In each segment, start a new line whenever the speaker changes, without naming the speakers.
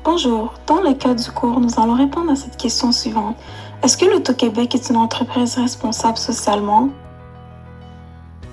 Bonjour, dans le cadre du cours, nous allons répondre à cette question suivante. Est-ce que l'Auto-Québec est une entreprise responsable socialement?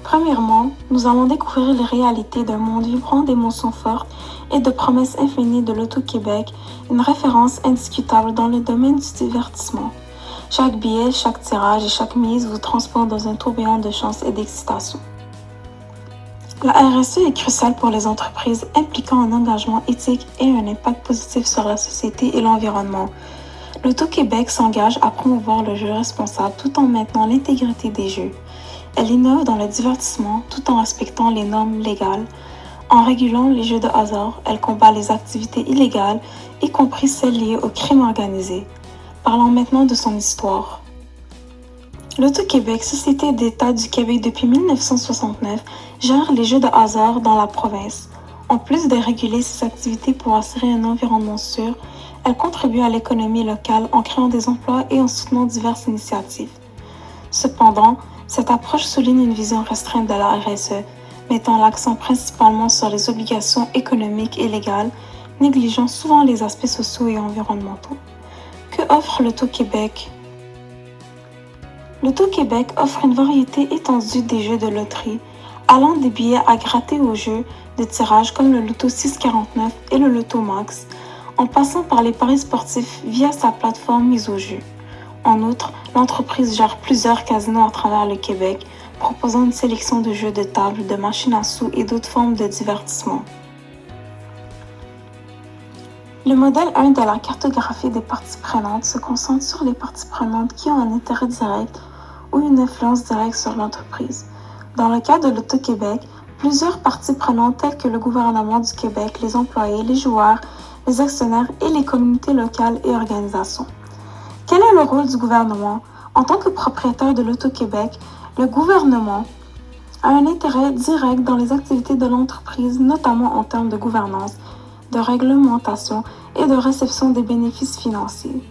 Premièrement, nous allons découvrir les réalités d'un monde vibrant d'émotions fortes et de promesses infinies de l'Auto-Québec, une référence indiscutable dans le domaine du divertissement. Chaque billet, chaque tirage et chaque mise vous transporte dans un tourbillon de chance et d'excitation. La RSE est cruciale pour les entreprises, impliquant un engagement éthique et un impact positif sur la société et l'environnement. L'Auto-Québec s'engage à promouvoir le jeu responsable tout en maintenant l'intégrité des jeux. Elle innove dans le divertissement tout en respectant les normes légales. En régulant les jeux de hasard, elle combat les activités illégales, y compris celles liées au crime organisé. Parlons maintenant de son histoire. L'Auto-Québec, société d'État du Québec depuis 1969, gère les jeux de hasard dans la province. En plus de réguler ses activités pour assurer un environnement sûr, elle contribue à l'économie locale en créant des emplois et en soutenant diverses initiatives. Cependant, cette approche souligne une vision restreinte de la RSE, mettant l'accent principalement sur les obligations économiques et légales, négligeant souvent les aspects sociaux et environnementaux. Que offre l'Auto-Québec? L'Auto-Québec offre une variété étendue des jeux de loterie, allant des billets à gratter aux jeux de tirage comme le Loto 649 et le Loto Max, en passant par les paris sportifs via sa plateforme mise au jeu. En outre, l'entreprise gère plusieurs casinos à travers le Québec, proposant une sélection de jeux de table, de machines à sous et d'autres formes de divertissement. Le modèle 1 de la cartographie des parties prenantes se concentre sur les parties prenantes qui ont un intérêt direct ou une influence directe sur l'entreprise. Dans le cas de l'Auto-Québec, plusieurs parties prenantes telles que le gouvernement du Québec, les employés, les joueurs, les actionnaires et les communautés locales et organisations. Quel est le rôle du gouvernement? En tant que propriétaire de l'Auto-Québec, le gouvernement a un intérêt direct dans les activités de l'entreprise, notamment en termes de gouvernance, de réglementation et de réception des bénéfices financiers.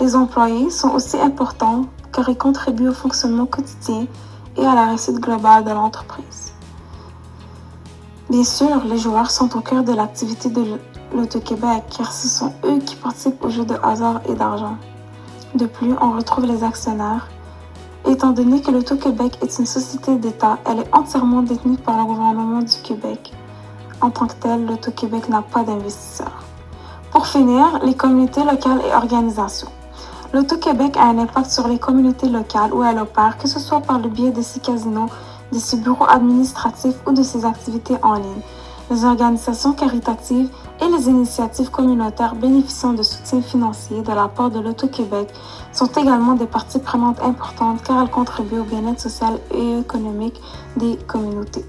Les employés sont aussi importants car ils contribuent au fonctionnement quotidien et à la réussite globale de l'entreprise. Bien sûr, les joueurs sont au cœur de l'activité de l'Auto-Québec car ce sont eux qui participent aux jeux de hasard et d'argent. De plus, on retrouve les actionnaires. Étant donné que l'Auto-Québec est une société d'État, elle est entièrement détenue par le gouvernement du Québec. En tant que tel, l'Auto-Québec n'a pas d'investisseurs. Pour finir, les communautés locales et organisations. L'Auto-Québec a un impact sur les communautés locales où elle opère, que ce soit par le biais de ses casinos, de ses bureaux administratifs ou de ses activités en ligne. Les organisations caritatives et les initiatives communautaires bénéficiant de soutien financier de la part de l'Auto-Québec sont également des parties prenantes importantes car elles contribuent au bien-être social et économique des communautés.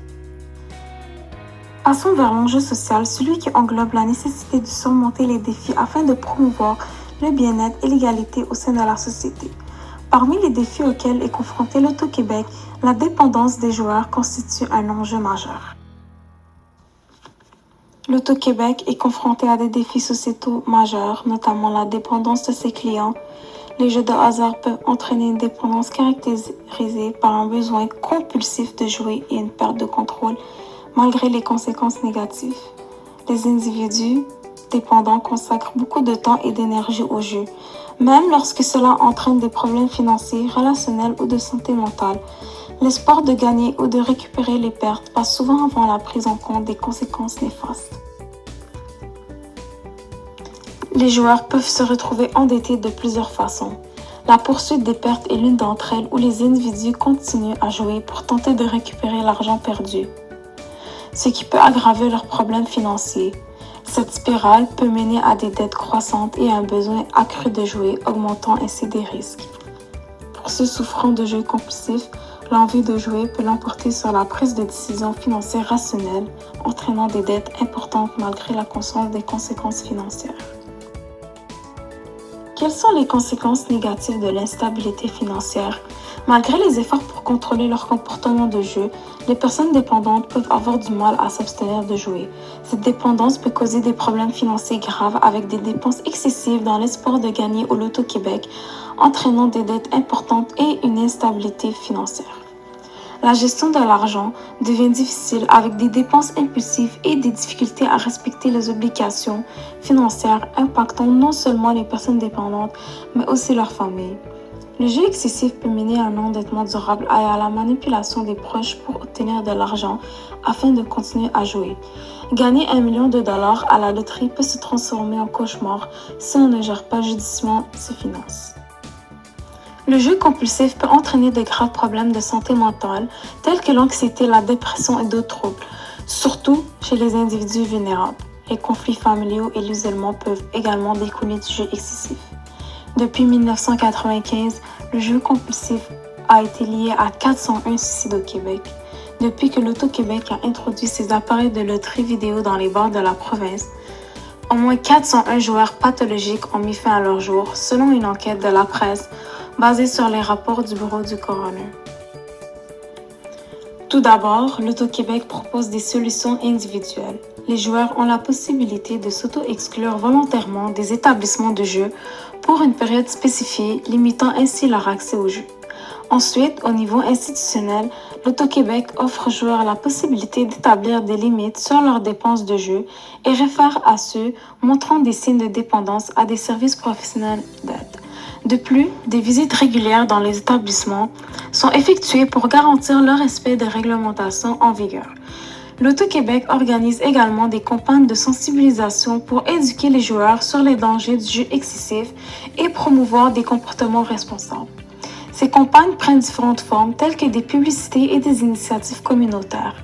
Passons vers l'enjeu social, celui qui englobe la nécessité de surmonter les défis afin de promouvoir le bien-être et l'égalité au sein de la société. Parmi les défis auxquels est confronté l'Auto-Québec, la dépendance des joueurs constitue un enjeu majeur. L'Auto-Québec est confronté à des défis sociétaux majeurs, notamment la dépendance de ses clients. Les jeux de hasard peuvent entraîner une dépendance caractérisée par un besoin compulsif de jouer et une perte de contrôle, malgré les conséquences négatives. Les individus dépendants consacrent beaucoup de temps et d'énergie au jeu, même lorsque cela entraîne des problèmes financiers, relationnels ou de santé mentale. L'espoir de gagner ou de récupérer les pertes passe souvent avant la prise en compte des conséquences néfastes. Les joueurs peuvent se retrouver endettés de plusieurs façons. La poursuite des pertes est l'une d'entre elles où les individus continuent à jouer pour tenter de récupérer l'argent perdu, ce qui peut aggraver leurs problèmes financiers. Cette spirale peut mener à des dettes croissantes et à un besoin accru de jouer, augmentant ainsi des risques. Pour ceux souffrant de jeux compulsifs, l'envie de jouer peut l'emporter sur la prise de décisions financières rationnelles, entraînant des dettes importantes malgré la conscience des conséquences financières. Quelles sont les conséquences négatives de l'instabilité financière? Malgré les efforts pour contrôler leur comportement de jeu, les personnes dépendantes peuvent avoir du mal à s'abstenir de jouer. Cette dépendance peut causer des problèmes financiers graves avec des dépenses excessives dans l'espoir de gagner au Loto-Québec, entraînant des dettes importantes et une instabilité financière. La gestion de l'argent devient difficile avec des dépenses impulsives et des difficultés à respecter les obligations financières impactant non seulement les personnes dépendantes, mais aussi leurs familles. Le jeu excessif peut mener à un endettement durable et à la manipulation des proches pour obtenir de l'argent afin de continuer à jouer. Gagner $1 million à la loterie peut se transformer en cauchemar si on ne gère pas judicieusement ses finances. Le jeu compulsif peut entraîner de graves problèmes de santé mentale tels que l'anxiété, la dépression et d'autres troubles, surtout chez les individus vulnérables. Les conflits familiaux et l'isolement peuvent également découler du jeu excessif. Depuis 1995, le jeu compulsif a été lié à 401 suicides au Québec. Depuis que l'Auto-Québec a introduit ses appareils de loterie vidéo dans les bars de la province, au moins 401 joueurs pathologiques ont mis fin à leur jour, selon une enquête de la presse basée sur les rapports du bureau du coroner. Tout d'abord, l'Auto-Québec propose des solutions individuelles. Les joueurs ont la possibilité de s'auto-exclure volontairement des établissements de jeu pour une période spécifiée, limitant ainsi leur accès au jeu. Ensuite, au niveau institutionnel, l'Auto-Québec offre aux joueurs la possibilité d'établir des limites sur leurs dépenses de jeu et réfère à ceux montrant des signes de dépendance à des services professionnels d'aide. De plus, des visites régulières dans les établissements sont effectuées pour garantir le respect des réglementations en vigueur. L'Auto-Québec organise également des campagnes de sensibilisation pour éduquer les joueurs sur les dangers du jeu excessif et promouvoir des comportements responsables. Ces campagnes prennent différentes formes telles que des publicités et des initiatives communautaires.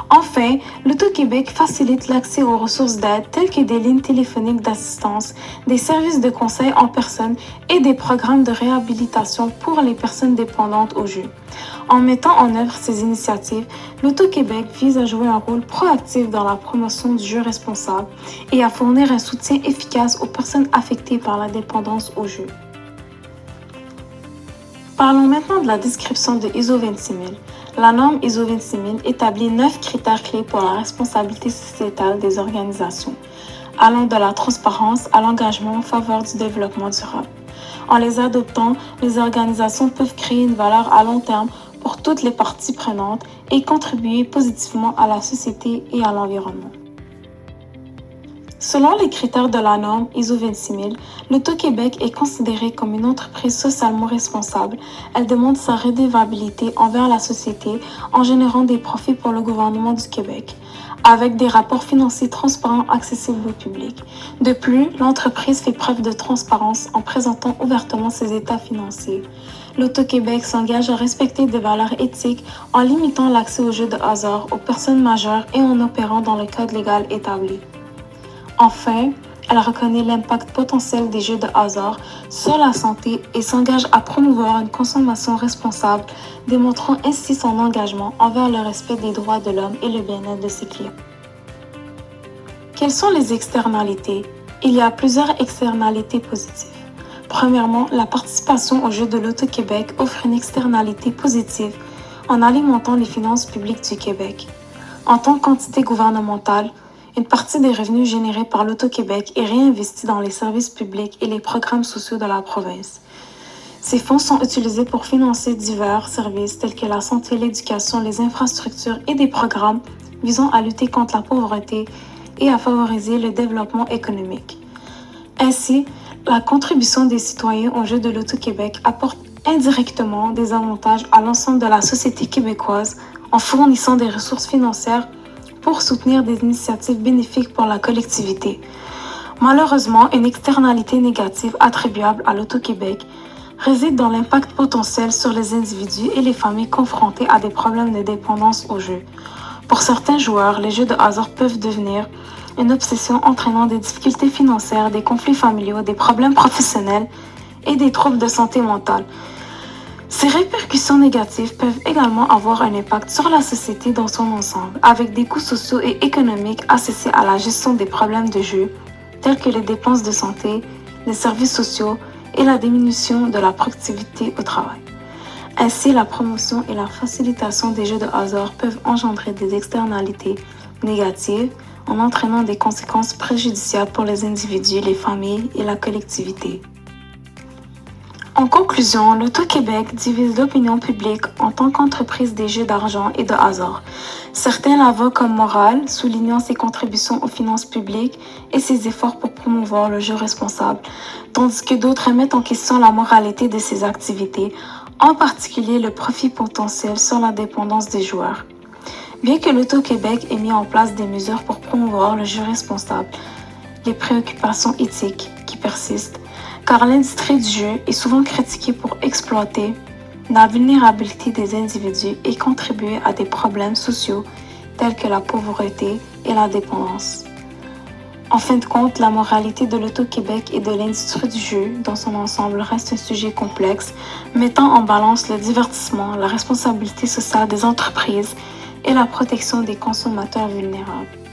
Enfin, l'Auto-Québec facilite l'accès aux ressources d'aide telles que des lignes téléphoniques d'assistance, des services de conseil en personne et des programmes de réhabilitation pour les personnes dépendantes au jeu. En mettant en œuvre ces initiatives, l'Auto-Québec vise à jouer un rôle proactif dans la promotion du jeu responsable et à fournir un soutien efficace aux personnes affectées par la dépendance au jeu. Parlons maintenant de la description de ISO 26000. La norme ISO 26000 établit 9 critères clés pour la responsabilité sociétale des organisations, allant de la transparence à l'engagement en faveur du développement durable. En les adoptant, les organisations peuvent créer une valeur à long terme pour toutes les parties prenantes et contribuer positivement à la société et à l'environnement. Selon les critères de la norme ISO 26000, l'Auto-Québec est considérée comme une entreprise socialement responsable. Elle demande sa redevabilité envers la société en générant des profits pour le gouvernement du Québec, avec des rapports financiers transparents accessibles au public. De plus, l'entreprise fait preuve de transparence en présentant ouvertement ses états financiers. L'Auto-Québec s'engage à respecter des valeurs éthiques en limitant l'accès aux jeux de hasard aux personnes majeures et en opérant dans le cadre légal établi. Enfin, elle reconnaît l'impact potentiel des jeux de hasard sur la santé et s'engage à promouvoir une consommation responsable, démontrant ainsi son engagement envers le respect des droits de l'homme et le bien-être de ses clients. Quelles sont les externalités? Il y a plusieurs externalités positives. Premièrement, la participation aux Jeux de l'Auto-Québec offre une externalité positive en alimentant les finances publiques du Québec. En tant qu'entité gouvernementale, une partie des revenus générés par l'Auto-Québec est réinvestie dans les services publics et les programmes sociaux de la province. Ces fonds sont utilisés pour financer divers services tels que la santé, l'éducation, les infrastructures et des programmes visant à lutter contre la pauvreté et à favoriser le développement économique. Ainsi, la contribution des citoyens aux Jeux de l'Auto-Québec apporte indirectement des avantages à l'ensemble de la société québécoise en fournissant des ressources financières pour soutenir des initiatives bénéfiques pour la collectivité. Malheureusement, une externalité négative attribuable à l'Auto-Québec réside dans l'impact potentiel sur les individus et les familles confrontés à des problèmes de dépendance aux jeux. Pour certains joueurs, les jeux de hasard peuvent devenir une obsession entraînant des difficultés financières, des conflits familiaux, des problèmes professionnels et des troubles de santé mentale. Ces répercussions négatives peuvent également avoir un impact sur la société dans son ensemble, avec des coûts sociaux et économiques associés à la gestion des problèmes de jeu, tels que les dépenses de santé, les services sociaux et la diminution de la productivité au travail. Ainsi, la promotion et la facilitation des jeux de hasard peuvent engendrer des externalités négatives en entraînant des conséquences préjudiciables pour les individus, les familles et la collectivité. En conclusion, l'Auto-Québec divise l'opinion publique en tant qu'entreprise des jeux d'argent et de hasard. Certains la voient comme morale, soulignant ses contributions aux finances publiques et ses efforts pour promouvoir le jeu responsable, tandis que d'autres mettent en question la moralité de ses activités, en particulier le profit potentiel sur la dépendance des joueurs. Bien que l'Auto-Québec ait mis en place des mesures pour promouvoir le jeu responsable, les préoccupations éthiques qui persistent, car l'industrie du jeu est souvent critiquée pour exploiter la vulnérabilité des individus et contribuer à des problèmes sociaux tels que la pauvreté et la dépendance. En fin de compte, la moralité de l'Auto-Québec et de l'industrie du jeu dans son ensemble reste un sujet complexe, mettant en balance le divertissement, la responsabilité sociale des entreprises et la protection des consommateurs vulnérables.